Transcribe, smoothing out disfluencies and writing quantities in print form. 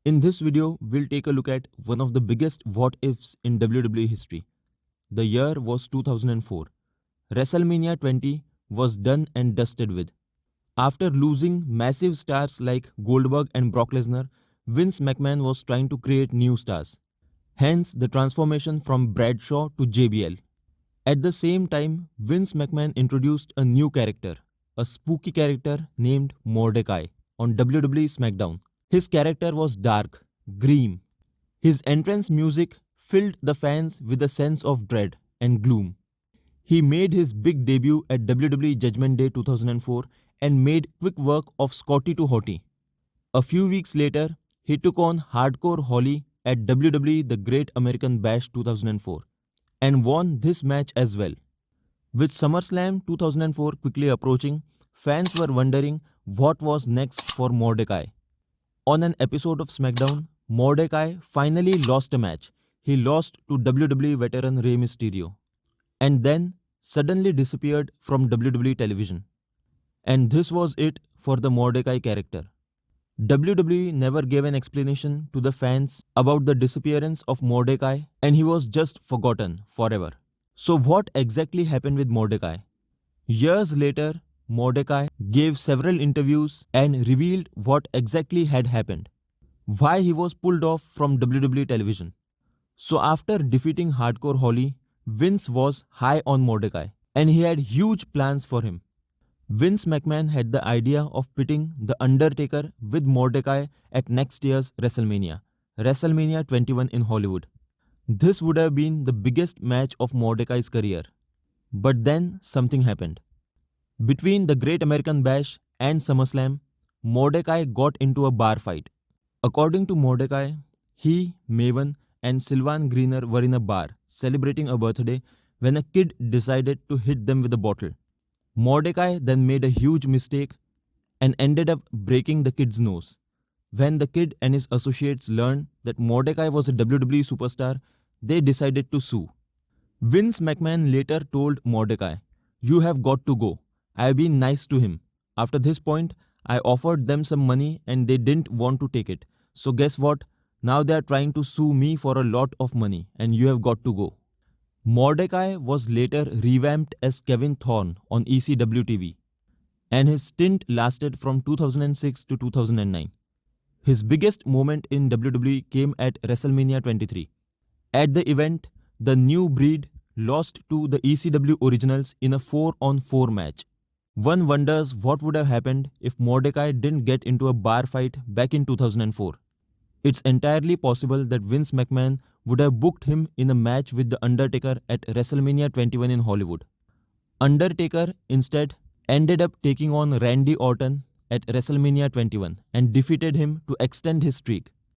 In this video, we'll take a look at one of the biggest what ifs in WWE history. The year was 2004. WrestleMania 20 was done and dusted with. After losing massive stars like Goldberg and Brock Lesnar, Vince McMahon was trying to create new stars. Hence the transformation from Bradshaw to JBL. At the same time, Vince McMahon introduced a new character, a spooky character named Mordecai, on WWE SmackDown. His character was dark, grim. His entrance music filled the fans with a sense of dread and gloom. He made his big debut at WWE Judgment Day 2004 and made quick work of Scotty 2 Hotty. A few weeks later, he took on Hardcore Holly at WWE The Great American Bash 2004 and won this match as well. With SummerSlam 2004 quickly approaching, fans were wondering what was next for Mordecai. On an episode of SmackDown, Mordecai finally lost a match. He lost to WWE veteran Rey Mysterio and then suddenly disappeared from WWE television. And this was it for the Mordecai character. WWE never gave an explanation to the fans about the disappearance of Mordecai and he was just forgotten forever. So what exactly happened with Mordecai? Years later, Mordecai gave several interviews and revealed what exactly had happened. Why he was pulled off from WWE television. So after defeating Hardcore Holly, Vince was high on Mordecai and he had huge plans for him. Vince McMahon had the idea of pitting The Undertaker with Mordecai at next year's WrestleMania, WrestleMania 21 in Hollywood. This would have been the biggest match of Mordecai's career. But then something happened. Between the Great American Bash and SummerSlam, Mordecai got into a bar fight. According to Mordecai, he, Maven, and Sylvan Greener were in a bar celebrating a birthday when a kid decided to hit them with a bottle. Mordecai then made a huge mistake and ended up breaking the kid's nose. When the kid and his associates learned that Mordecai was a WWE superstar, they decided to sue. Vince McMahon later told Mordecai, "You have got to go. I have been nice to him. After this point, I offered them some money and they didn't want to take it. So guess what? Now they are trying to sue me for a lot of money and you have got to go." Mordecai was later revamped as Kevin Thorne on ECW TV, and his stint lasted from 2006 to 2009. His biggest moment in WWE came at WrestleMania 23. At the event, the New Breed lost to the ECW Originals in a 4-on-4 match. One wonders what would have happened if Mordecai didn't get into a bar fight back in 2004. It's entirely possible that Vince McMahon would have booked him in a match with The Undertaker at WrestleMania 21 in Hollywood. Undertaker instead ended up taking on Randy Orton at WrestleMania 21 and defeated him to extend his streak.